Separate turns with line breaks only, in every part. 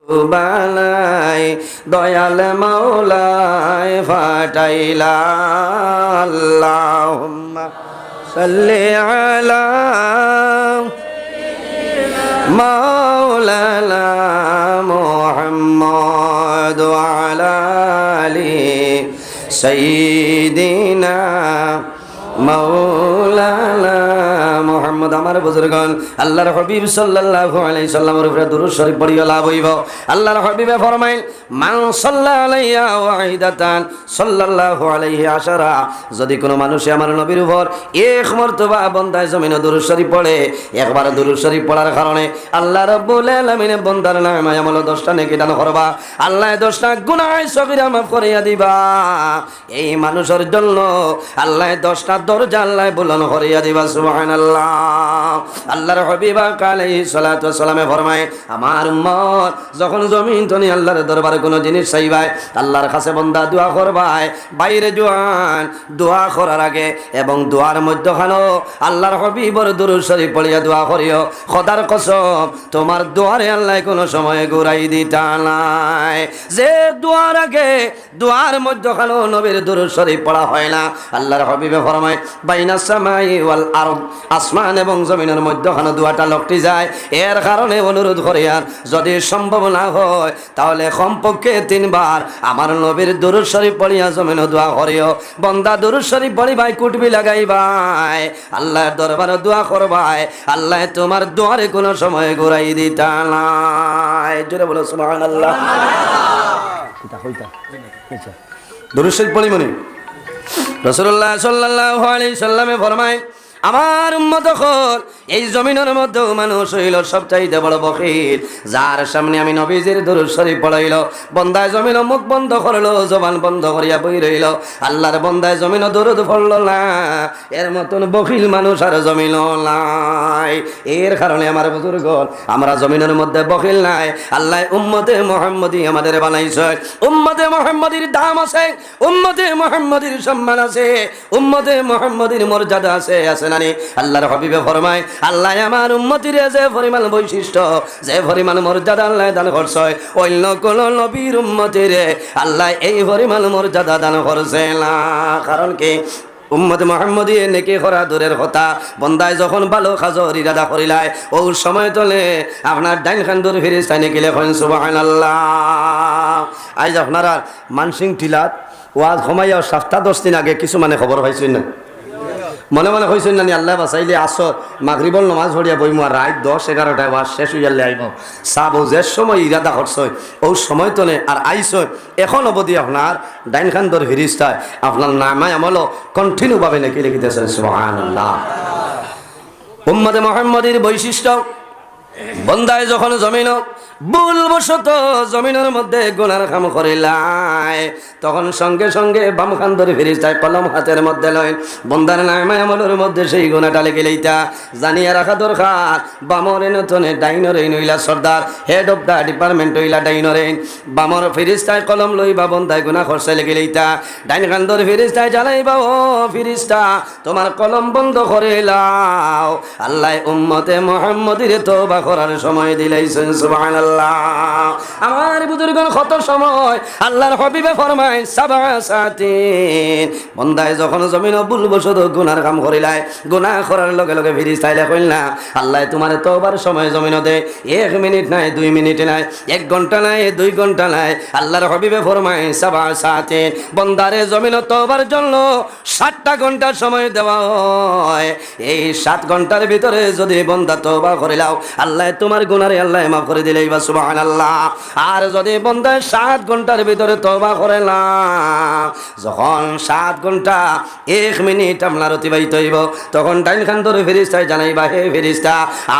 বালাই দয়াল মাওলাই ফাটাইলা আল্লাহুম্মা সাল্লি আলা মাওলানা মুহাম্মদ ওয়া আলা আলি সাইয়্যিদিনা মাওলানা মুহাম্মদ। আমার বুজুর্গণ, আল্লাহর হাবিব সাল্লাল্লাহু আলাইহি সাল্লামের উপরে দুরূদ শরীফ পড়িয়া লাভ হইব। আল্লাহর হাবিবে ফরমাইল, মান সাল্লা আলাইয়া ওয়াহিদাতান সাল্লাল্লাহু আলাইহি আশারা। যদি কোনো মানুষে আমার নবীর উপর এক মর্তবা বান্দায় জমিনে দুরূদ শরীফ পড়ে, একবার দুরূদ শরীফ পড়ার কারণে আল্লাহ রাব্বুল আলামিন বান্দার নামে আমল 10টা নেকি দান করবা, আল্লাহ 10টা গুনাহ সগীরা মাফ করিয়া দিবা। এই মানুষের জন্য আল্লাহ 10টা দরজা আল্লাহ বুলন্দ করিয়া দিবা। সুবহানাল্লাহ। আল্লাহর হাবিব আলাইহিস সালাতু ওয়াস সালামে ফরমায়, আমার উম্মত যখন জমিন তনি আল্লাহর দরবারে কোনো জিনিস চাইবায়, আল্লাহর কাছে বান্দা দোয়া করবায়, বাইরে জোয়ান দোয়া করার আগে এবং দোয়ার মধ্যখানো আল্লাহর হাবিবর দুরূদ শরীফ পড়িয়া দোয়া করিও। খোদার কসম, তোমার দোয়ারে আল্লাহ কোনো সময় ঘুরাই দিতা নাই। যে দোয়ার আগে দোয়ার মধ্যখানো নবীর দুরূদ শরীফ পড়া হয় না, আল্লাহর হাবিবে ফরমায়, বাইনাস সামাই ওয়াল আরদ, আসমান এবং জমিনের মধ্যখানে দোয়াটা লকটি যায়। এর কারণে অনুরোধ করি, আর যদি সম্ভব না হয় তাহলে কমপক্ষে 3 বার আমার নবীর দুরূদ শরীফ পড়িয়া জমিনে দোয়া করিও। বন্দা দুরূদ শরীফ পড়ি ভাই, কুটবি লাগাই ভাই, আল্লাহর দরবারে দোয়া করবাই, আল্লাহ তোমার দোয়ারে কোনো সময় ঘুরাই দিতা নাই। জোরে বলো সুবহানাল্লাহ। দুরূদ শরীফ পড়ি মনে রাসূলুল্লাহ সাল্লাল্লাহু আলাইহি সাল্লামে ফরমায়, আমার উম্মত হল এই জমিনের মধ্যে মানুষ হইল সবচাইতে বড় বখিল, যার সামনে আমি নবীজির দুরূদ শরীফ পড়াইল, বন্দায় জমিন মুখ বন্ধ করলো, জবান বন্ধ করিয়া বই রইল, আল্লাহর বন্দায় জমিন দুরূদ পড়ল না। এর মতন বখিল মানুষ আর জমিন নাই। এর কারণে আমার বুজুর্গ, আমরা জমিনের মধ্যে বখিল নাই। আল্লাহ উম্মতে মুহাম্মদী আমাদের বানাইছে। উম্মতে মুহাম্মদীর দাম আছে, উম্মতে মুহাম্মদীর সম্মান আছে, উম্মতে মুহাম্মদীর মর্যাদা আছে, আছে না? আল্লাহর হাবিবে ফরমায়, আল্লাহ আমার উম্মতির যে পরিমাণ বৈশিষ্ট্য, যে পরিমাণ মর্যাদা আল্লাহ দান করছে, অন্য কোন নবীর উম্মতির আল্লাহ এই পরিমাণ মর্যাদা দান করছে না। কারণ কি? উম্মতে মুহাম্মদী নেকি করা দূরের কথা, বন্দায় যখন ভালো কাজের ইরাদা করিলায়, ও সময় তলে আপনার ডাইন খান্দুর ফিরিস্তা নেকি লেখন সুবহানাল্লাহ। আজ আপনারা মানসিং টিলাত ওয়াজ ঘুমাইয়া 7-10 দিন আগে কিছু মানে খবর পাইছেন না? মনে মনে হয়েছেন না? আল্লাহ বাসাইলে আসর মাগরিবল নমাজ পড়িয়া বইমু, আর রাত 10-11টায় ওয়াজ শেষ হইয়া আইব চাব। যে সময় ইরাদা করছ ও সময় তলে আর আইস, এখন অবধি আপনার ডাইন খান্দর ফিরিস্তায় আপনার নামায় আমল কন্টিনিউ ভাবে নাকি লিখিতেছেন। সুবহানাল্লাহ। উম্মতে মুহাম্মদীর বৈশিষ্ট্য, বন্দায় যখন জমিন ভুলবশত জমিনের মধ্যে গুনার কাম করিলাই, তখন সঙ্গে সঙ্গে বাম খান ধরে ফিরিস্তায় কলম হাতের মধ্যে লয়, বন্দার নামে আমলের মধ্যে সেই গুনাটা লেগে লইতা জানিয়া রাখা দরকার। বামর নতনে ডাইনর নইলা সর্দার, হেড অফ দা ডিপার্টমেন্ট হইলা ডাইনর, বামর ফিরিস্তায় কলম লইবা বন্দায় গুনা খরচা লেগে লইতা, ডাইন খান ধরে ফিরিস্তায় জ্বালাইবা, ও ফিরিস্তা তোমার কলম বন্ধ করে লাও। আল্লাহ উম্মতে মুহাম্মদীর তওবা করার সময় দিলাইছেন। সুবহানাল্লাহ। আমার বুজুর্গণ, কত সময় আল্লাহর হাবিবে ফরমায়, সাবাসাতিন, বন্দায় যখন জমিন ভুলবশত গুনার কাম করিলাই, গুনাহ করার লগে লগে ফিরিস্তায় লেখইল না, আল্লাহ তোমার তওবার সময় জমিন দে 1 মিনিট নাই, 2 মিনিট নাই, 1 ঘন্টা নাই, 2 ঘন্টা নাই। আল্লাহর হাবিবে ফরমায়, সাবাসাতিন, বন্দারে জমিন তওবার জন্য 7টা ঘন্টা সময় দেওয়া হয়। এই 7 ঘন্টার ভিতরে যদি বন্দা তওবা করিলাও, আল্লাহ তোমার গুনারে আল্লাহ মাফ করে দিলেই বা সুবহানাল্লাহ। আর যদি বন্দা 7 ঘন্টার ভিতরে তওবা করে না, যখন 7 ঘন্টা 1 মিনিট আপনার অতিবাহিত হইব, তখন ডাইন খান ধরে ফেরেশতায় জানাইবা, হে ফেরেশতা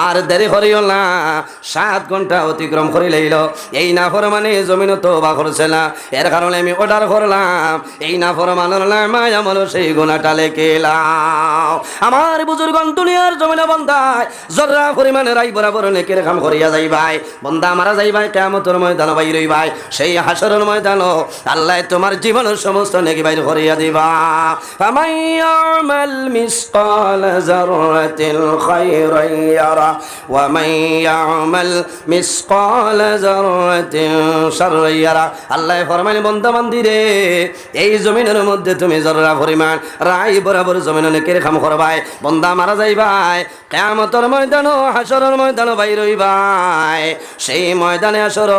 আর দেরি করিও না, 7 ঘন্টা অতিক্রম করে লইল, এই নাফরমানে জমিন তওবা করছে না, এর কারণে আমি অর্ডার করলাম এই নাফরমানের নামায় আমল সেই গুনাহটা লিখে লাও। আমার বুজুর্গণ, দুনিয়ার জমিনে বন্দায় জররা পরিমাণে রাই বরাবর নেকের কাম করিয়া যাইবাই, বন্দা মারা যাইবাই, কিয়ামতের ময়দানে বাইর বাইরই ভাই সেই হাসরের ময়দানও আল্লাহ তোমার জীবনের সমস্ত নেকি বাইর করিয়া দিবা ফামান ইয়ামাল মিসকাল যাররাতিল খায়রান ইয়ারা ওয়া মান ইয়ামাল মিসকাল যাররাতিন শাররান ইয়ারা আল্লাহ ফরমায় বান্দা বান্দি রে এই জমিনের মধ্যে তুমি জররা পরিমাণ রাই বরাবর জমিনে নেকের কাম করবাই বান্দা মারা যাইবাই কিয়ামতের ময়দানও হাসরের ময়দানও বাইর হইবাই সেই ময়দানে আসর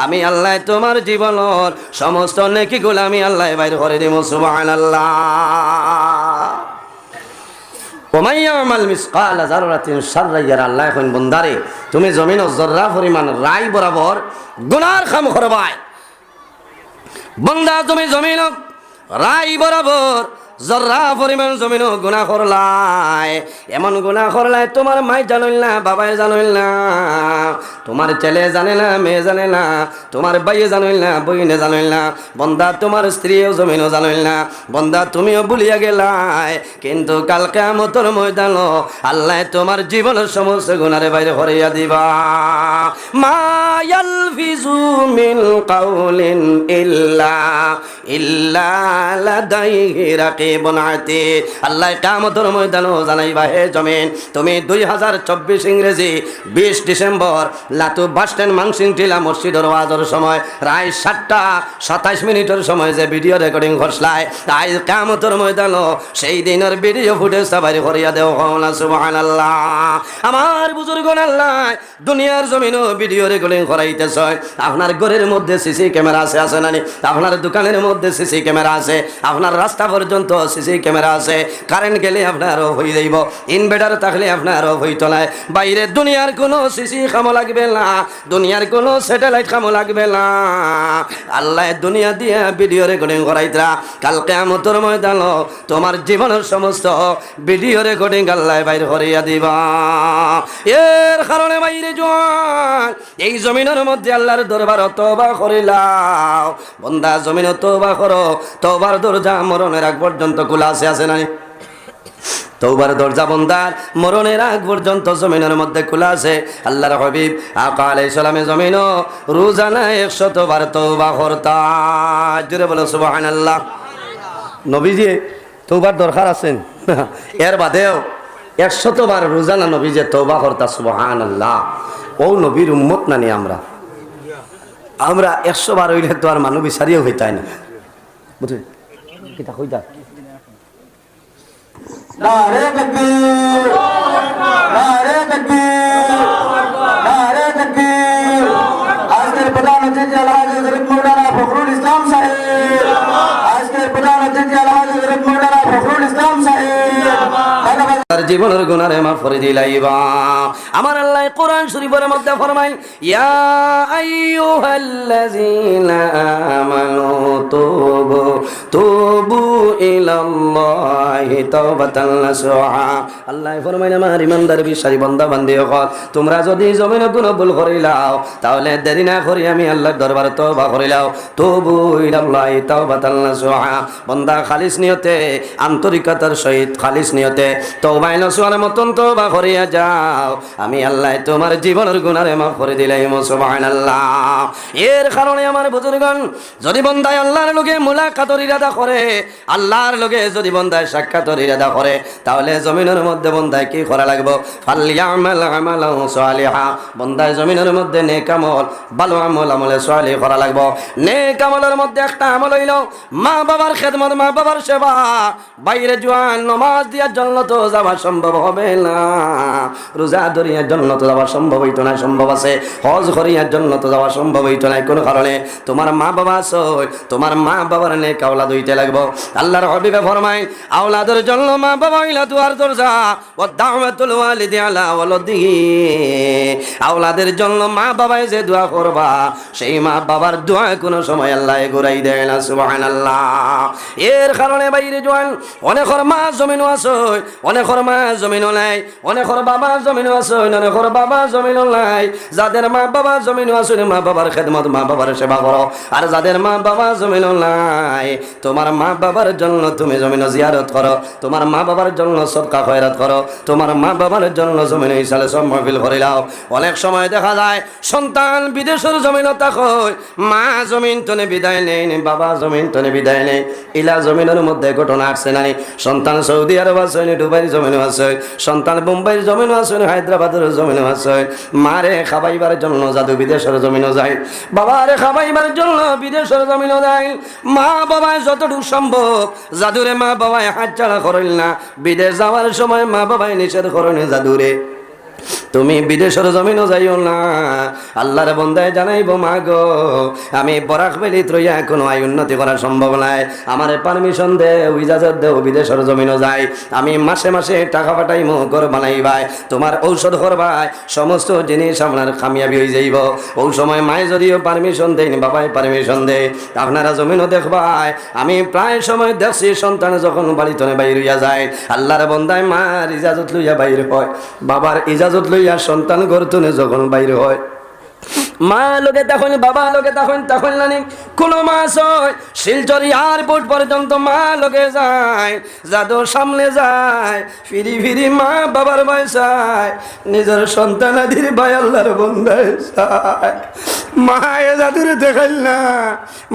আমি আল্লাহ তোমার জীবনের সমস্ত নেকিগুলো আমি আল্লাহ বাইর করে দেব সুবহানাল্লাহ ওমান ইয়ামাল মিসকাল যাররাতিন শাররান ইয়ারা আল্লাহ এখন বান্দারে তুমি জমিনের জররা পরিমাণ রাই বরাবর গুনার কাম করবাই বান্দা তুমি জমিন রাই বরাবর জররা পরিমাণ জমিন গুনাহ করলাই এমন গুনাহ করলাই তোমার মাই জানিল না বাবাই জানিল না তোমার ছেলে জানে না মেয়ে জানে না তোমার ভাইয়ে জানিল না বইনে জানিল না বন্দা তোমার স্ত্রীও জমিনও জানিল না বন্দা তুমিও ভুলিয়া গেলাই কিন্তু কাল কিয়ামতের ময়দান আল্লাহ তোমার জীবনের সমস্ত গুনারে বাইরে করিয়া দিবা মা ইয়ালফিজু মিন কাউলিন ইল্লা লাদাইহি রাকিবুন আতীদ আল্লাহ কিয়ামতের ময়দানও জানাইবা হে জমিন তুমি 2024 ইংরেজি 20 ডিসেম্বর লাতু বাস স্ট্যান্ড মাংসিং টিলা মসজিদের ওয়াজের সময় রায় 7:27 সময় যে ভিডিও রেকর্ডিং করছলাই তাই কিয়ামতের ময়দানও সেই দিনের ভিডিও ফুটেজ বাইরে করিয়া দেও না সুবহানাল্লাহ আমার বুজুর্গন আল্লাহ দুনিয়ার জমিনও ভিডিও রেকর্ডিং করাইতেছ আপনার ঘরের মধ্যে সিসি ক্যামেরা আছে না আপনার দোকানের মধ্যে সিসি ক্যামেরা আছে আপনার রাস্তা পর্যন্ত সিসি ক্যামেরা আছে কারেন্ট গেলে আপনার অফ হয়ে যাইব ইনভার্টার থাকলে আপনার অফ হইত না বাইরে দুনিয়ার কোনো সিসি কামো লাগবে না দুনিয়ার কোনো স্যাটেলাইট কামো লাগবে না আল্লাহ দুনিয়া দিয়ে ভিডিও রেকর্ডিং করাইতরা কাল কিয়ামতের ময়দান তোমার জীবনের সমস্ত ভিডিও রেকর্ডিং আল্লাহ বাইর করিয়া দিবা এর কারণে বাইরে জোয়ান এই জমিনের মধ্যে আল্লাহর দরবার তওবা করিলাও বান্দা জমিনে তওবা করো তওবার দরজা মরণের আগ পর্যন্ত খোলা আছে না তওবার দরজা বান্দার মরণের আগ পর্যন্ত জমিনের মধ্যে খোলা আছে আল্লাহর হাবিব আকা আলাইহিস সালামে জমিনও রোজানা 100 বার তওবা করতা জোরে বলো সুবহানাল্লাহ নবীজি তওবার দরকার আছেন এর বাদেও 100 বার রোজানা নবীজি তওবা করতা সুবহানাল্লাহ ও নবীর উম্মত নানি আমরা 100 বার হইলে তো আর মানুষ বিচারিও হইতাই না বুঝলি কিতা কইতা
নারে তাকবীর নারে তাকবীর নারে তাকবীর আজকের প্রধান অতিথি আলহাজ হযরত মাওলানা ফখরুল ইসলাম সাহেব আজকের প্রধান অতিথি আলহাজ হযরত মাওলানা ফখরুল ইসলাম সাহেব
তার জীবনের গুনারে মাফ করে দিলাইবা আমার আল্লাহ কোরআন শরীফের মধ্যে ফরমাইল ইয়া আইয়ুহাল্লাযীনা আমানু তুবু ইলাল্লাহি তাওবাতান নাসুহা আল্লাহ ফরমাইল আমার ইমানদার বিশ্বাসী বান্দা বান্দি হল তোমরা যদি জমিনে কোনো ভুল করিলাও তাহলে দেরি না করি আমি আল্লাহর দরবারে তওবা করিলাও তুবু ইলাল্লাহি তাওবাতান নাসুহা বান্দা খালিস নিয়তে আন্তরিকতার সহিত খালিস নিয়তে তওবা নসুহার মতন তওবা করিয়া যাও আমি আল্লাহ তোমার জীবনের গুনারে মাফ করে দিলাম সুবহানাল্লাহ এর কারণে আমার বুজুর্গণ যদি বান্দায় আল্লাহর লগে মুলাকাতের ইরাদা করে আল্লাহর লগে যদি বান্দায় সাক্ষাতের ইরাদা করে তাহলে জমিনের মধ্যে বান্দায় কি করা লাগবে ফালইয়ামাল আমালান সালিহা বান্দায় জমিনের মধ্যে নেক আমল ভালো আমল আমলে সালিহ করা লাগবে নেক আমলের মধ্যে একটা আমল হইল মা বাবার খেদমত মা বাবার সেবা বাইরে জওয়ান নামাজ দিয়া জান্নাত যাওয়া সম্ভব হবে না রোজা ধরিয়ার জন্য তো যাওয়া সম্ভব হইতো না সম্ভব আছে হজ করিয়ার জন্য তো যাওয়া সম্ভব হইতো না কোন কারণে তোমার মা বাবা আছে তোমার মা বাবার নেক আওলাদ হইতে লাগবে আল্লাহর হাবিবে ফরমায় আওলাদের জন্য মা বাবা হইলা দুয়ার দরজা ও দাওয়াতুল ওয়ালিদি আলা ওয়ালাদিহি আওলাদের জন্য মা বাবাই যে দোয়া করবা সেই মা বাবার দোয়া কোনো সময় আল্লাহ ঘুরাই দেয় না সুবহানাল্লাহ এর কারণে বাইরে জওয়ান অনেকের মা জমিন আছে অনেকের অনেকর মা জমিনও নাই, অনেকর বাবা জমিনও আছে, অনেকর বাবা জমিনও নাই। যাদের মা বাবা জমিনও আছে, মা বাবার খেদমত, মা বাবার সেবা করো। আর যাদের মা বাবা জমিনও নাই, তোমার মা বাবার জন্য তুমি জমিনও জিয়ারত করো, তোমার মা বাবার জন্য সদকা খয়রাত করো, তোমার মা বাবার জন্য জমিন হিসাবে সব মাহফিল করে লাও। অনেক সময় দেখা যায় সন্তান বিদেশের জমিনও তাকয়, মা জমিন তনে বিদায় নেই, বাবা জমিন তনে বিদায় নেই। ইলা জমিনের মধ্যে ঘটনা আসছে নাই, সন্তান সৌদি আরব আছে, দুবাইয়ের জমিনও আছে, সন্তান মুম্বাইয়ের জমিনও আছে, হায়দ্রাবাদের জমিনও আছে। মারে খাবাইবার জন্য জাদু বিদেশের জমিনও যায়, বাবারে খাবাইবার জন্য বিদেশের জমিনও যায়। মা বাবায় যতটুকু সম্ভব জাদুরে মা বাবায় হাত ছাড়া করেন না। বিদেশ যাওয়ার সময় মা বাবায় নিষেধ করেন জাদুরে তুমি বিদেশের জমিনও যাইও না। আল্লাহর বন্দায় জানাইব, মা গো আমি বরাক বেলি ত্রইয়া কোনো আয় উন্নতি করা সম্ভব নাই, আমার পারমিশন দে, ইজাজত দেও, বিদেশের জমিনও যাই। আমি মাসে মাসে টাকা পাঠাইমো, ঘর বানাইবাই, তোমার ঔষধ করবাই, সমস্ত জিনিস আপনার কামিয়াবি হয়ে যাইব। ওই সময় মায়ে যদিও পারমিশন দেন, বাবাই পারমিশন দে, আপনারা জমিনও দেখবাই। আমি প্রায় সময় দেখছি সন্তান যখন বাড়িতে বাইর হইয়া যায়, আল্লাহর বন্দায় মার ইজাজত লইয়া বাইর হয়, বাবার ইজাজত লইয়া সন্তান গর্তনে যখন বাইর হয়, মা লোকে তখন বাবা লোকে তখন নানি কোনো মাস হয় শিলচর এয়ারপোর্ট পর্যন্ত মা লোকে যায়, যাদু সামনে যায়, ফিরি ফিরি মা বাবার বয়সায়, নিজের সন্তান আদির ভাই আল্লাহর বন্দায় যায়। মায়ে জাদুরে দেখাইল না,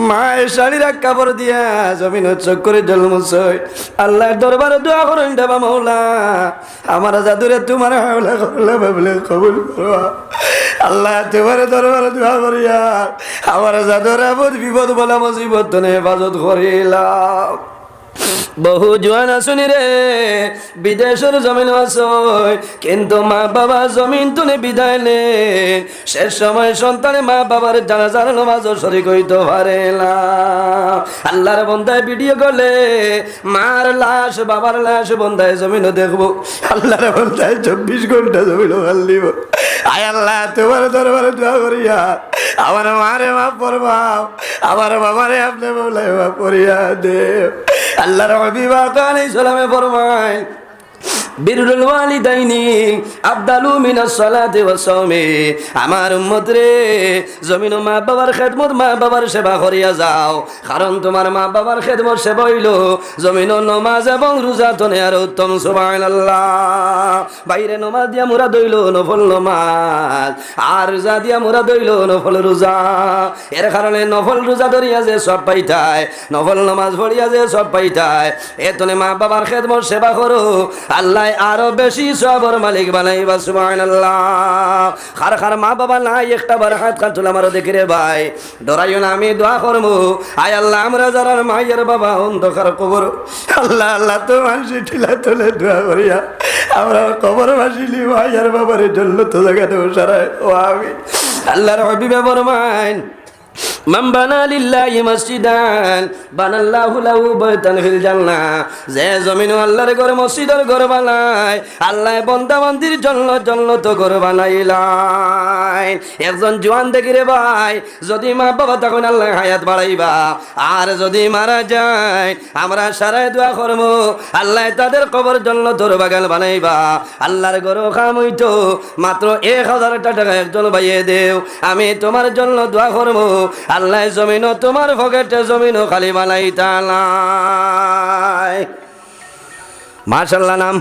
মায়ের শাড়ির এক কাপড় দিয়া জমিন চোখ করে জন্মছয়। আল্লাহর দরবারে দোয়া করেন, দেবা মৌলা আমার জাদুরে তোমার হাওলা করলে ভাবলে কবুল করো। আল্লাহ তোমার দরবারে দোয়া করিয়া আমার জাদুরে আপদ বিপদ বলা মুসিবত তনে হেফাজত করিলাম। বহু জোয়ান আসুনি রে বিদেশের জমিন আসয়, কিন্তু মা বাবা জমিন তুলে বিদায় নেন। শেষ সময় সন্তানে মা বাবার জানাজার নামাজও শরীক হইতে পারে না। আল্লাহর বন্দায় ভিডিও করলে মার লাশ বাবার লাশ বন্দায় জমিনও দেখবো, আল্লাহর বন্দায় 24 ঘন্টা জমিনও ভাল দিব। আয় আল্লাহ তোমার দরবারে দোয়া করিয়া আমার মারে মাফ করবাও, আমার বাবারে আপনি বলে মাফ করিয়া দেব। আল্লাহর হাবিব আলাইহিস সালামে ফরমায়, বিরুল ওয়ালিদাইনি আফদালু মিনাস সালাতি ওয়াস সাওমি। আমার উম্মত রে জমিন মা বাবার খেদমত, মা বাবার সেবা করিয়া যাও, কারণ তোমার মা বাবার খেদমত সেবা হইল জমিন নমাজ এবং রোজা তনে আর উত্তম। সুবহানাল্লাহ। বাইরে নমাজ দিয়া মুরাদ হইল নফল নমাজ, আর রোজা দিয়া মুরাদ হইল নফল রোজা। এর কারণে নফল রোজা ধরিয়া যে সব পাইতায়, নফল নমাজ পড়িয়া যে সব পাইতায়, এতনে মা বাবার খেদমত সেবা করো, আল্লাহ আরো বেশি সবর মালিক বানাইবা। সুবহানাল্লাহ। খার খার মা বাবা নাই একটা বার হাত কান তুলে আমার দেখি রে ভাই, ডরাইও না, আমি দোয়া করবো। আয় আল্লাহ আমরা যারা মায়ের বাবা অন্ধকার কবর, আল্লাহ আল্লাহ তো মানুষ ঠিলা তোলে দোয়া করিয়া আমরা কবর বাসিলি মায়ের বাবার জন্য তো জায়গাতে সারাই ও আমি আল্লাহর হাবিবে ফরমান, মান বানা লিল্লাহি মসজিদান বানাল্লাহু লাহু বাইতান ফিল জান্নাহ। যে জমিন আল্লাহর ঘর মসজিদের ঘর বানায়, আল্লাহ বান্দা বান্দির জন্য জান্নাত ঘর বানাইলাই। একজন জওয়ান দেখি রে ভাই, যদি মা বাবা তখন আল্লাহ হায়াত বাড়াইবা, আর যদি মারা যায় আমরা সারাই দোয়া করব, আল্লাহ তাদের কবর জান্নাতের বাগান বানাইবা। আল্লাহর ঘর কাম হইতো মাত্র 1000 টাকা একজন ভাইয়ে দেও, আমি তোমার জন্য দোয়া করব, আল্লাহ জমিনও তোমার পকেটে জমিনও খালি বানাই তালাই। মাশাআল্লাহ। নাম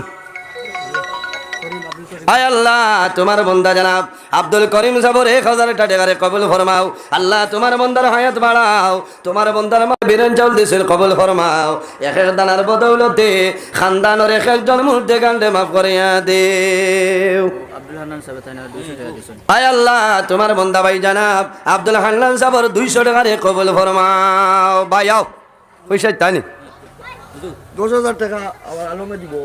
আয় আল্লাহ তোমার বন্দা জনাব আব্দুল করিম সাবর 1000 টাকারে কবুল ফরমাও। আল্লাহ তোমার বন্দার হায়াত বাড়াও, তোমার বন্দার মা বিরেন চাউল দিছিল কবুল ফরমাও। এক এক দানার বদৌলতে খানদানের এক একজন মুর্দে গান্ডে মাফ করিয়া দেও। আয় আল্লাহ তোমার বন্দা ভাই জানাব আব্দুল হান্নান সাবর 200 টাকারে কবুল ফরমাও। ভাই আও পয়সা তানি
10,000 টাকা আবার আলমে দিব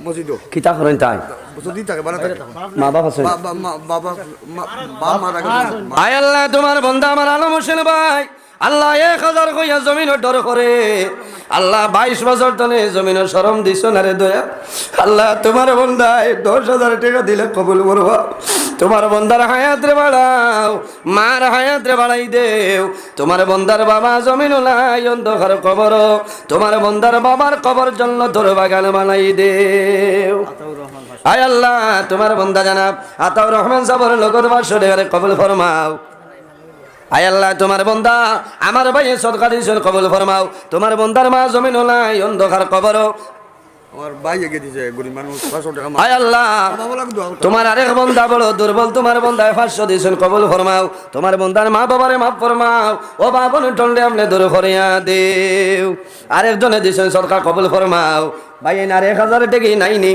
মসজিদ
কিতা করেন তাই
যদি থাকে বানাতে
মা বাবা আছে
বাবা মারা গেছে।
আয় আল্লাহ তোমার বন্দা আমার আলম হোসেন ভাই আল্লাহ 1000 কইয়া জমিনের ডর করে আল্লাহ 22 বছর ধরে জমিনের শরম দিছ না রে দয়া আল্লাহ তোমার বন্দায় 10,000 টাকা দিলে কবুল করবা তোমার বন্দার হায়াত রে বাড়াও মার হায়াত রে বাড়াই দেও তোমার বন্দার বাবা জমিন নাই অন্ধকার কবর তোমার বন্দার বাবার কবর জন্য তোর বাগান বানাই দেও আয় আল্লাহ তোমার বন্দা জানাব আতাউর রহমান সাবর লগর বাসরে কবুল ফরমাও আয় আল্লাহ তোমার বন্দা আমার ভাই সদকা দিয়েছেন কবুল ফরমাও তোমার বন্দার মা জমিন নাই অন্ধকার কবর
আমার ভাই এগিয়ে দিয়েছে গরিব মানুষ 500 টাকা
আয় আল্লাহ তোমার আরেক বন্দা বড় দুর্বল তোমার বন্দায় 500 দিয়েছেন কবুল ফরমাও তোমার বন্দার মা বাবারে মাফ ফরমাও ও বাবন টন্ডে আপনি দূর করিয়া দেও আরেকজনে দিয়েছেন সদকা কবুল ফরমাও ভাই আর 1000 টাকা নাইনি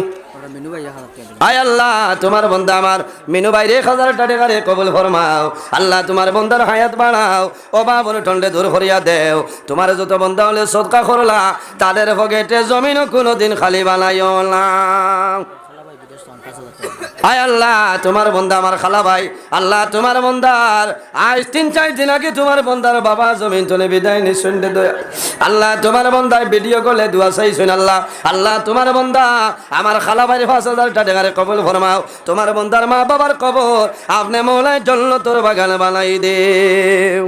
মিনু ভাই 1000 টাকা
আয় আল্লাহ তোমার বন্দা আমার মিনু ভাই 1000 টাকা রে কবুল ফরমাও আল্লাহ তোমার বন্দার হায়াত বাড়াও ও বাবন টন্ডে দূর করিয়া দেও তোমার যত বন্দা হলে সদকা করলা তাদের পকেটে জমিনও কোনোদিন খালি বানাইও না আয় আল্লাহ তোমার বন্দা আমার খালা ভাই আল্লাহ তোমার বন্দার আজ 3-4 দিন আগে তোমার বন্দার বাবা জমিন তুলে বিদায় নিছেন দয়া আল্লাহ তোমার বন্দায় ভিডিও কলে দোয়া চাইছেন আল্লাহ আল্লাহ তোমার বন্দা আমার খালা ভাই 5,000 টাকা রে কবুল ফরমাও তোমার বন্দার মা বাবার কবর আপনি মৌলায় জন্য তোর বাগান বানাই দেও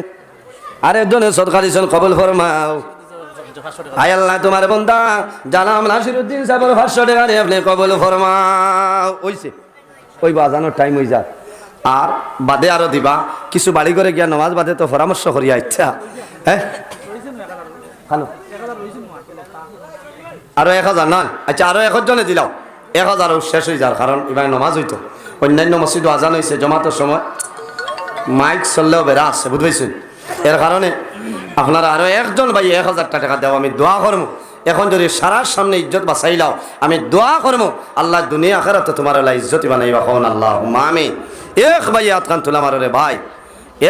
আরেকজনে সদকা দিছেন কবুল ফরমাও আয় আল্লাহ তোমার বন্দা জানাম নাসিরউদ্দিন সাহেবের 500 টাকা রে আপনি কবুল ফরমাও ওইছে ওই বাজানোর টাইম হয়ে যায় আর বাদে আরো দিবা কিছু বাড়ি করে গিয়া নামাজ বাদে তো পরামর্শ করিয়া ইচ্ছা হ্যাঁ হ্যালো আরো 1000 নয় আচ্ছা আরো 1 জনে দিলাও 1000 শেষ হয়ে যার কারণ এবার নামাজ হইতো অন্যান্য মসজিদ আজান হয়েছে জমাতের সময় মাইক চললেও বেড়া আছে বুঝবেছেন এর কারণে আপনারা আরো একজন ভাই 1000 টাকা দেও আমি দোয়া করবো এখন যদি সারার সামনে ইজ্জত বাঁচাইলাও আমি দোয়া করবো আল্লাহ দুনিয়া আখিরাত তোমার আল্লাহ ইজ্জতি বানাইবা কোন আল্লাহ আমিন এক ভাই হাত কান তুলা মারো রে ভাই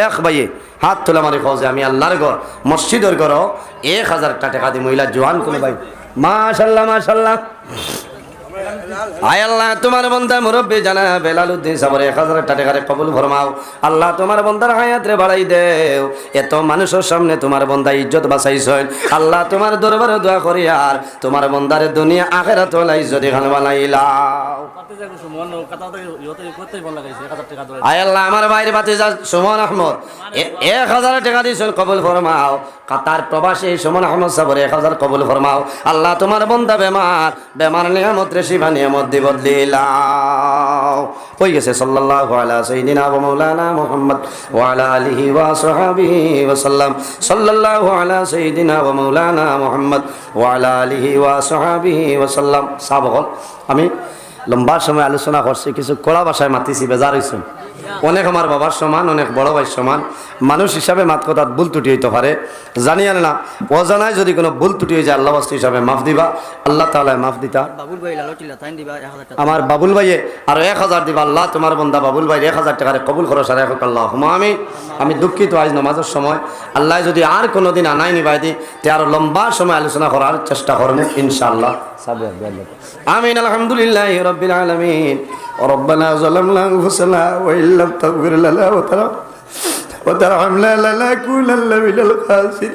এক ভাই হাত তুলা মারি কও যে আমি আল্লাহর ঘর মসজিদের ঘর 1000 টাকা দি মহিলা জওয়ান কোন ভাই মাশাআল্লাহ মাশাআল্লাহ আয় আল্লাহ তোমার বন্দা মুরব্বী জানা বেলালউদ্দিন সাহেবের 1000 টাকা রে কবুল ফরমাও আল্লাহ তোমার বন্দার হায়াত রে বাড়াই দেও এত মানুষের সামনে তোমার বন্দা ইজ্জত বাঁচাইছেন আল্লাহ তোমার দরবারে দোয়া করি আর তোমার বন্দারে দুনিয়া আখিরাত হলাই ইজ্জত খান বানাইলাও আয় আল্লাহ আমার ভাইয়ের ভাতিজা সুমন আহমদ 1000 টাকা দিয়েছেন কবুল ফরমাও কাতার প্রবাসী সুমন আহমদ সাহেবের 1000 কবুল ফরমাও আল্লাহ তোমার বন্দা বেমার নিয়ামত রে শিবা নিয়ামত দি বদলিলাও হয়ে গেছে সাল্লাল্লাহু আলা সাইয়্যিদিনা ওয়া মাওলানা মুহাম্মদ ওয়া আলা আলিহি ওয়া সাহবিহি ওয়া সাল্লাম সাল্লাল্লাহু আলা সাইয়্যিদিনা ওয়া মাওলানা মুহাম্মদ ওয়া আলা আলিহি ওয়া সাহবিহি ওয়া সাল্লাম সাবক আমি লম্বা সময় আলোচনা করছি কিছু কড়া ভাষায় মাতিছি বেজার হইছে অনেক আমার বাবার সমান অনেক বড় ভাই সমান মানুষ হিসাবে মাত কথা ভুল ত্রুটি হইতে পারে জানি আর না অজানায় যদি কোনো ভুল ত্রুটি হয়ে যায় আল্লাহ বাস্তু হিসাবে মাফ দিবা আল্লাহ তাআলা মাফ দিতা আমার বাবুল ভাইয়ে আর 1000 দিবা আল্লাহ তোমার বন্দা বাবুল ভাই 1000 টাকা কবুল করো সারা আল্লাহ আমি দুঃখিত আজ নামাজের সময় আল্লাহ যদি আর কোনোদিন আনাই নিবাই দি তে আরো লম্বা সময় আলোচনা করার চেষ্টা করবো ইনশাআল্লাহ আমিন আলহামদুলিল্লাহি রাব্বিল আলামিন ربنا ظلمنا أنفسنا وإن لم تغفر لنا وترحمنا لنكونن من الخاسرين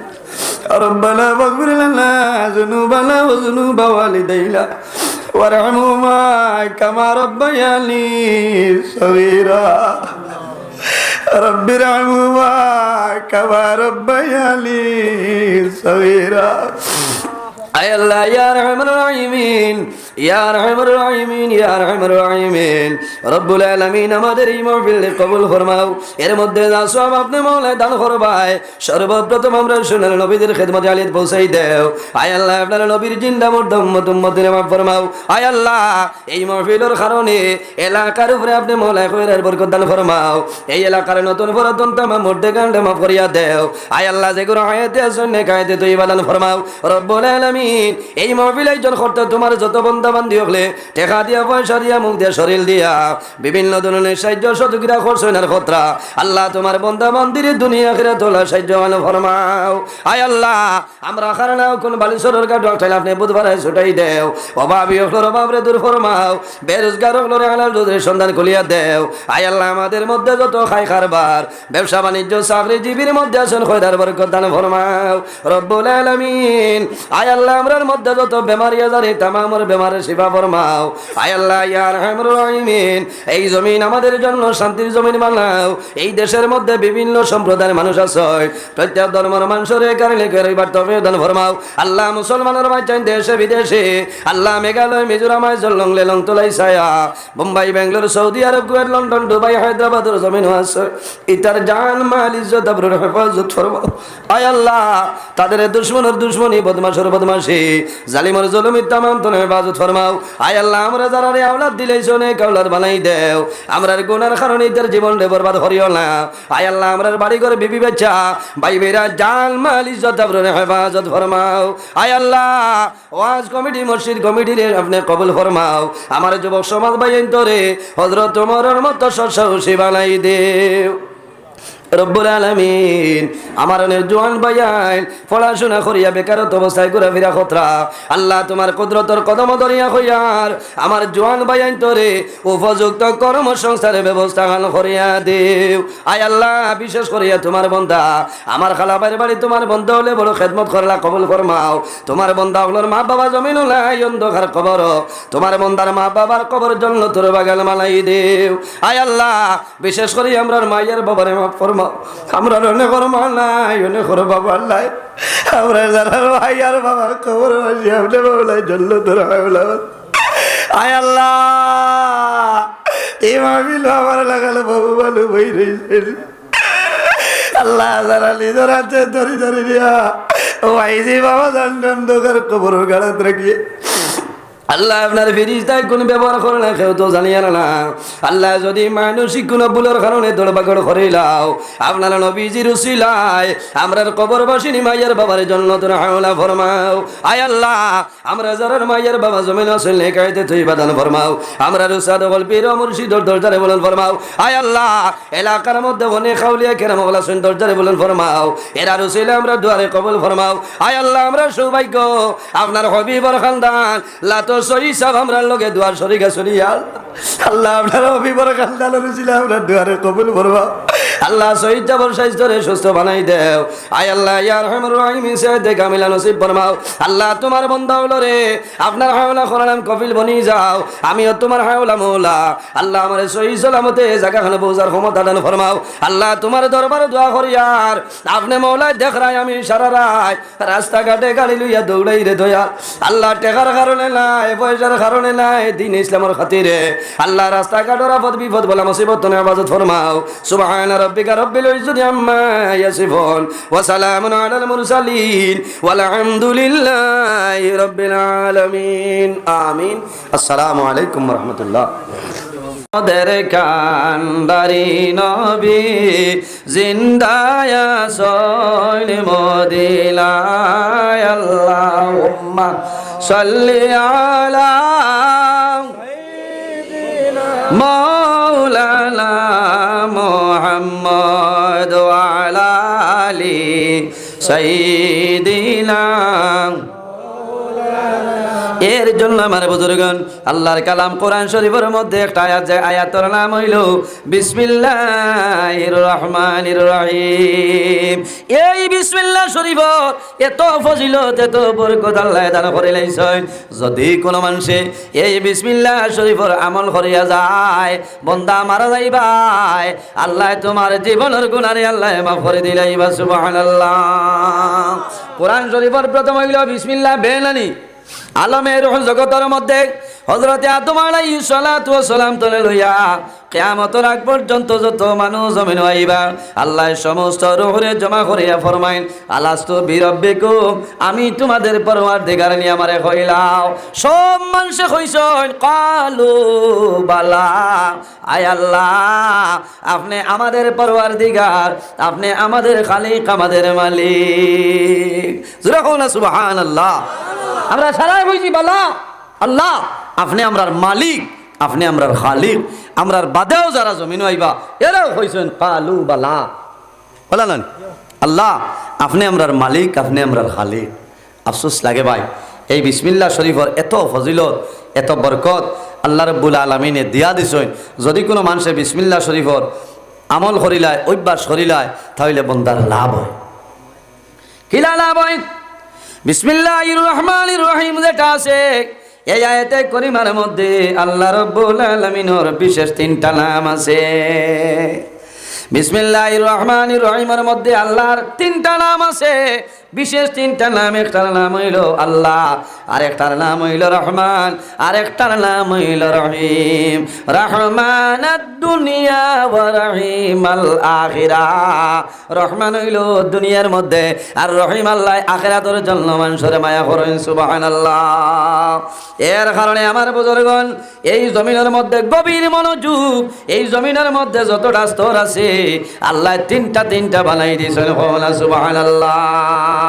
ربنا فاغفر لنا ذنوبنا وذنوب والدينا وارحمهما كما ربياني صغيرا رب ارحمهما كما ربياني صغيرا আয় আল্লাহ ইয়া রাহমানুর রাহিমিন ইয়া রাহমানুর রাহিমিন ইয়া রাহমানুর রাহিমিন রব্বুল আলামিন আমাদের এই মাহফিল কবুল ফরমাও এর মধ্যে যা সওয়াব আপনি মওলা দান করবাই সর্বপ্রথম আমরা সুন্নাত নবীদের খিদমতে আলিয়াত পৌঁছাই দেও আয় আল্লাহ আপনার নবীর জিন্দা মুর্দা উম্মতের মাফ ফরমাও আয় আল্লাহ এই মাহফিলের কারণে এলাকার উপরে আপনি মওলা খৈরের বরকত দান ফরমাও এই এলাকার নতুন পুরাতন তামাম মুর্দে গান্ডে মাফ করিয়া দেও আয় আল্লাহ যে গুনাহ হায়াতে আছে নেক হায়াতে তৈবা দান ফরমাও রব্বুল আলামিন আলামিন এই মাহফিল আয়োজন করতে তোমার যত বান্দা-বান্দি হলে টাকা দিয়া পয়সা দিয়া মুখ দিয়া শরীর দিয়া বিভিন্ন ধরনের সাহায্য সহযোগিতা করছেন আর খতরা আল্লাহ তোমার বান্দা-বান্দির দুনিয়া আখিরাত তোলা সাহায্য ফরমাও আয় আল্লাহ আমরা খারানাও কোন বালিশরের কাঠ উঠাইলে আপনি বুধবার ছুটাই দেও অভাবী হলোর অভাবরে দূর ফরমাও বেরোজগার হলোর হালাল রুজির সন্ধান খুলিয়া দেও আয় আল্লাহ আমাদের মধ্যে যত খাই কারবার ব্যবসা বাণিজ্য চাকরিজীবীর মধ্যে আছেন খয়রার বরকত দান ফরমাও রব্বুল আলামিন আয় আল্লাহ আমরার মধ্যে যত বেমারি আজারি তামামের বেমারের শিফা ফরমাও আয় আল্লাহ ইয়া আরহামুর রাহিমিন এই জমিন আমাদের জন্য শান্তির জমিন বানাও এই দেশের মধ্যে বিভিন্ন সম্প্রদায়ের মানুষ আছে প্রত্যেক ধর্মের মানুষের কারণে রইবার তৌফিক দান ফরমাও আল্লাহ মুসলমানের বাঁচান দেশে বিদেশে আল্লাহ মেঘালয় মিজোরাম জলং লেলং তোলাই ছায়া Mumbai Bengaluru Saudi Arab Kuwait London Dubai হায়দ্রাবাদের জমিন আছে ইতার জান মাল ইজ্জত আবরুর হেফাজত ফরমাও আয় আল্লাহ তাদের দুশমনের দুশমনী বদমাশের বদমাশি জালিমের জুলুমি তামাম তোর হেফাজত ফরমাও আয় আল্লাহ আমরা যারা রে আওলাদ দিলেইছ নে কাওলাদ বানাই দেও আমরার গুনার কারণে ইতার জীবন রে বরবাদ করিও না আয় আল্লাহ আমরার বাড়ি করে বিবি বাচ্চা ভাই বেরা জান মাল ইজ্জত আবরুর হেফাজত ফরমাও আয় আল্লাহ ওয়াজ কমিটি মসজিদ কমিটি রে আপনি কবুল ফরমাও আমার যুবক সমাজ বাইন তোরে হযরত ওমরের মতো সসাহসী বানাই দেও রব্বুল আলামিন আমার জোয়ান ভাইয়ান পড়াশোনা করিয়া বেকারত্ব অবস্থায় ঘুরে ফিরা খতরা আল্লাহ তোমার কুদরতর কদম ধরিয়া হইয়ার আমার জোয়ান ভাইয়ান তোরে উপযুক্ত কর্মসংস্থানের ব্যবস্থা করিয়া দেও আয় আল্লাহ বিশেষ করিয়া তোমার বন্দা আমার খালাবাইর বাড়ি তোমার বন্ধ হলে বড় খেদমত করলা কবুল ফরমাও তোমার বন্দা হলোর মা বাবা জমিন নাই অন্ধকার কবর তোমার বন্দার মা বাবার কবর জন্য তোর বাগান মালাই দেও আয় আল্লাহ বিশেষ করে আমরার মায়ের বাবারে মাফ ফরমাও আমরা অনেক মা নাই অনেক বাবা নাই আমরা যারা ভাই আর বাবার খবর আসি আপনি বাবলাই জন্য তোর আয় আল্লাহ এই মাহফিল আমার লাগালে বাবু বালু বই রয়েছে আল্লাহ যারা নিজের আছে ধরি ধরি দিয়া ওয়াইজি বাবা জানতাম দোকার খবর গাড়াত রাখিয়ে আল্লাহ আপনার ফেরিস্তায় কোন ব্যবহার করে না কেউ তো জানিয়া না আল্লাহ যদি মানসিক কোন ভুলের কারণে দৌড়বাগড় করে লাও আপনার নবীজির উসিলায় আমরার কবরবাসিনী মাইয়ার বাবার জন্য তোর হাওলা ফরমাও আয় আল্লাহ আমরা যারার মাইয়ার বাবা জমিন আসল নেকাইতে তুই বাদান ফরমাও আমরা রুসাদ গল্পের মুর্শিদর দরজারে বলেন ফরমাও আয় আল্লাহ এলাকার মধ্যে অনেক খাউলিয়া কেরাম ওলা শুন দরজারে বলেন ফরমাও এরা রুসিলে আমরা দুয়ারে কবুল ফরমাও আয় আল্লাহ আমরা সৌভাগ্য আপনার হবিবর খানদান লাতো সহি সব আমরা লোকে দুয়ার শরীকা শরিয়া আল্লাহ আপনার অভিবর খানদান রুসিলে আমরা দুয়ারে কবুল ফরমাও আল্লাহ শহীদ যাবর স্বাস্থ্যরে সুস্থ বানাই দেও আয় আল্লাহ ইয়া রহমান রহিম সাইয়্যিদে কামিলা নসিব ফরমাও আল্লাহ তোমার বান্দা হলো রে আপনার হাওলা করালাম কফিল বনি যাও আমিও তোমার হাওলা মওলা আল্লাহ আমার সহি সালামতে জায়গাখানে পৌঁছার ক্ষমতা দান ফরমাও আল্লাহ তোমার দরবারে দোয়া করি আর আপনি মওলা দেখ রাই আমি সারা রাত রাস্তাঘাটে গাড়ি লইয়া দৌড়াই রে দয়াল আল্লাহ টেকার কারণে নাই পয়সার কারণে নাই দিন ইসলামের খাতিরে আল্লাহ রাস্তাঘাটের আপদ বিপদ বলা মুসিবত তুমি হেফাজত ফরমাও সুবহান ربك رب العزة عما يصفون وسلام على المرسلين والحمد لله رب العالمين آمين السلام عليكم ورحمة الله দের কান্দারি নবী জিন্দায়া সৈন মদিনায় আল্লাহুম্মা সাল্লি আলা মাওলানা মুহাম্মদ ওয়া আলা আলি সাইয়্যিদিনা এর জন্য আমার বুজুর্গণ আল্লাহর কালাম কোরআন শরীফের মধ্যে একটা আয়াত যে আয়াতের নাম হইল বিসমিল্লাহির রহমানির রহিম এই বিসমিল্লাহ শরীফ এত ফজিলত এত বরকত আল্লাহ দান করে লাইছেন যদি কোনো মানুষে এই বিসমিল্লাহ শরীফের আমল করিয়া যায় বান্দা মারা যাইবাই আল্লাহ তোমার জীবনের গুনাহ আল্লাহ মাফ করে দিলাইবা সুবহানাল্লাহ কোরআন শরীফের প্রথম হইল বিসমিল্লাহ বেনানি আলমের জগতের মধ্যে হযরতে আদম আলাইহিস সালাতু ওয়াস সালাম তলে লইয়া কিয়ামতের আগ পর্যন্ত যত মানুষ জমিন আইবা আল্লাহ সমস্ত রূহরে জমা করিয়া ফরমাইন আলাস্তু বিরাব্বিকুম আমি তোমাদের পরওয়ারদিগার নিয়ে আমারে কইলাও সব মানুষে কইছেন কালু বালা আয় আল্লাহ আপনি আমাদের পরওয়ারদিগার আপনি আমাদের খালিক আমাদের মালিক জোরে কও না সুবহানাল্লাহ আমরা সারাই হইছি বালা আল্লাহ আপনি আমরার মালিক, আপনি আমরার খালিক, আমরার বাদেও যারা জমিন আইবা এরাও হইছেন কালু বালা বলা না আল্লাহ আপনি আমরার মালিক, আপনি আমরার খালিক। আফসোস লাগে ভাই, এই বিসমিল্লাহ শরীফর এত ফজিলত, এত বরকত আল্লাহ রাব্বুল আলামিনে দিয়া দিছেন। যদি কোনো মানুষে বিসমিল্লাহ শরীফর আমল করিলায়, অভ্যাস করিলায়, তাহলে বন্দার লাভ হয়। কিলা লাভ হয়? বিসমিল্লাহির রহমানির রহিম যেটা আছে এই আয়াতে করিমার মধ্যে আল্লাহ রাব্বুল আলামিনের বিশেষ 3টা নাম আছে। বিসমিল্লাহির রহমানির রহিমের মধ্যে আল্লাহর 3টা নাম আছে, বিশেষ 3টা নাম। একটার নাম হইল আল্লাহ, আরেকটার নাম হইল রহমান, আরেকটার নাম হইল রহিম। রহমানাদ দুনিয়া ওয়া রহিমাল আখিরাহ। রহমান হইল দুনিয়ার মধ্যে, আর রহিম আল্লাহ আখিরাতের জন্য মানুষের মায়া করেন। সুবহানাল্লাহ। এর কারণে আমার বুজুর্গগণ এই জমিনের মধ্যে গভীর মনোযোগ, এই জমিনের মধ্যে যতটা স্তর আছে আল্লাহ 3টা বানাই দিয়েছেন। সুবহানাল্লাহ।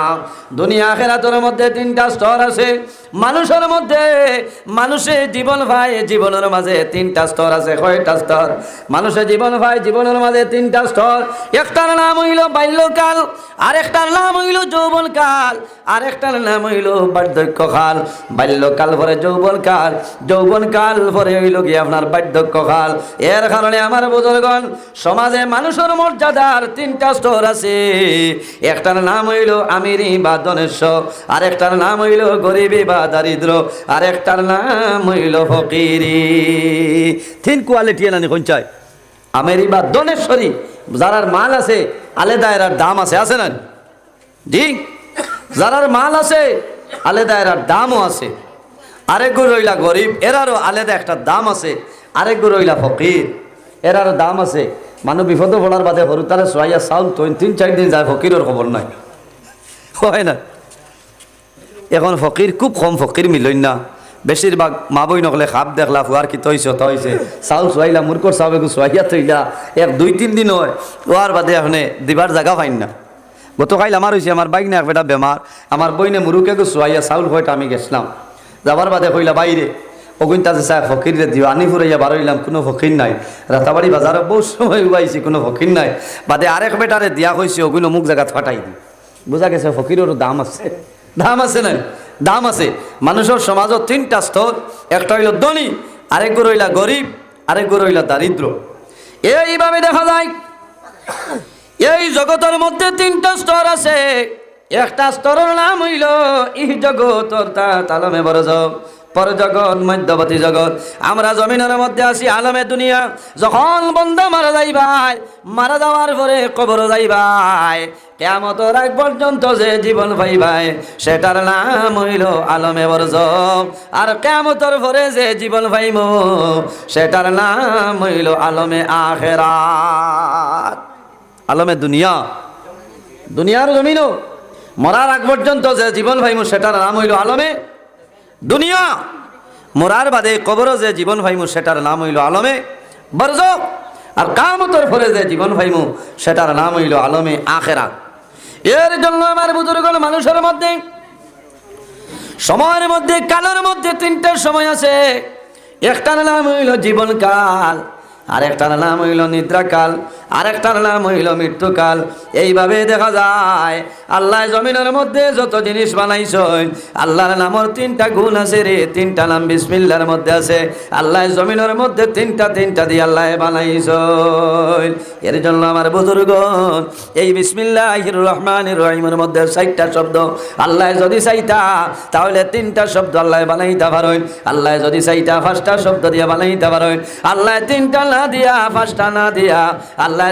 দুনিয়া আখিরাতের মধ্যে 3টা স্তর আছে। মানুষের মধ্যে মানুষের জীবন ভাই, জীবনের মাঝে 3টা স্তর আছে। কয়টা স্তর? মানুষের জীবন ভাই, জীবনের মাঝে 3টা স্তর। একটার নাম হইল বাল্যকাল, আরেকটার নাম হইল যৌবনকাল, আরেকটার নাম হইল বার্ধক্যকাল। বাল্যকাল পরে যৌবনকাল, যৌবনকাল পরে হইল কি আপনার বার্ধক্যকাল। এর কারণে আমার বুজুর্গগণ সমাজে মানুষের মর্যাদার 3টা স্তর আছে। একটার নাম হইল আমিরি বা ধনেশ্ব, আরেকটার নাম হইল গরিবী বা দারিদ্র, আরেকটার নাম হইল ফকিরি। 3 কোয়ালিটি এনানি কোন চাই? আমিরি বা ধনেশ্বরী, যারার মাল আছে আলাদা এরার দাম আছে, আছে না? জি, যারার মাল আছে আলাদা এরার দামও আছে। আরেকগু রইলা গরিব, এরারও আলাদা একটা দাম আছে। আরেকগু রইলা ফকির, এরারও দাম আছে। মানুষ বিপদ পড়ার বাদে হরুতারে সোয়াইয়া চাউল 3-4 দিন যায়, ফকিরের খবর নাই, হয় না? এখন ফকির খুব কম, ফকির মিলইন না। বেশিরভাগ মা বই নকলে খাপ দেখলা ফুয়ার কি তৈছে তৈছে চাউল চুয়াইলা, মুরকর চাউল একটু চুয়াইয়া থইলা, 1-2-3 দিন হয়, ওয়ার বাদে এখানে দিবার জায়গা পাইন না। গতকাল আমার হয়েছে, আমার বাইক না এক বেটা বেমার, আমার বইনে মুরুকে চুয়াইয়া চাউল হয়তো আমি গেছিলাম, যাবার বাদে কইলা বাইরে অগুনটা যে চাই ফকিরে দিও, আনি ফুরাইয়া বারইলাম, কোনো ফকির নাই। রাতাবাড়ি বাজারে বহু সময় উবাইছি, কোনো ফকির নাই। বাদে আরেক বেটারে দিয়া হয়েছে, ওগুলো অমুক জায়গা ফাটাই দি। বোঝা গেছে ফকিরেরও দাম আছে, দাম আছে না? দাম আছে। মানুষের সমাজের 3টা স্তর। একটা হইল ধনী, আরেকগু রইলা গরিব, আরেকগু রইলা দারিদ্র। এইভাবে দেখা যায় এই জগতের মধ্যে 3টা স্তর আছে। একটা স্তরের নাম হইল ইহ জগতর তালমে বরজ, পর জগৎ, মধ্যবর্তী জগৎ। আমরা জমিনের মধ্যে আছি আলমে দুনিয়া। যখন বন্দা মারা যাইবাই, মারা যাওয়ার পরে কবর যাইবাই, কিয়ামতের আগ পর্যন্ত যে জীবন পাইবাই সেটার নাম হইল আলমে বরজখ। আর কিয়ামতের পরে যে জীবন পাইব সেটার নাম হইল আলমে আখিরাত। আলমে দুনিয়া, দুনিয়ার জমিনও মরার আগ পর্যন্ত যে জীবন পাইব সেটার নাম হইল আলমে দুনিয়া। মরার বাদে কবর যে জীবন পাইমু সেটার নাম হইল আলমে বরজখ। আর কিয়ামতের পরে যে জীবন পাইমু সেটার নাম হইল আলমে আখিরাত। এর জন্য আমার বুজুর্গগণ মানুষের মধ্যে সময়ের মধ্যে, কালের মধ্যে 3টা সময় আছে। একটার নাম হইল জীবনকাল, আরেকটার নাম হইল নিদ্রাকাল, আরেকটার নাম হইল মৃত্যুকাল। এইভাবে দেখা যায় আল্লাহ জমিনের মধ্যে যত জিনিস বানাইছেন আল্লাহর নামের 3টা গুণ আছে রে। 3টা নাম বিসমিল্লাহর মধ্যে আছে। আল্লাহ জমিনের মধ্যে 3টা দিয়ে আল্লাহ বানাইছেন। এর জন্য আমার বুজুর্গগণ এই বিসমিল্লাহির রহমানির রহিমের মধ্যে 4টা শব্দ আল্লাহ যদি চাইতা তাহলে 3টা শব্দ আল্লাহ বানাইতে পারেন। আল্লাহ যদি চাইতা 5টা শব্দ দিয়ে বানাইতে পারেন। আল্লাহ 3টা না দিয়া, 5টা না দিয়া, আল্লাহ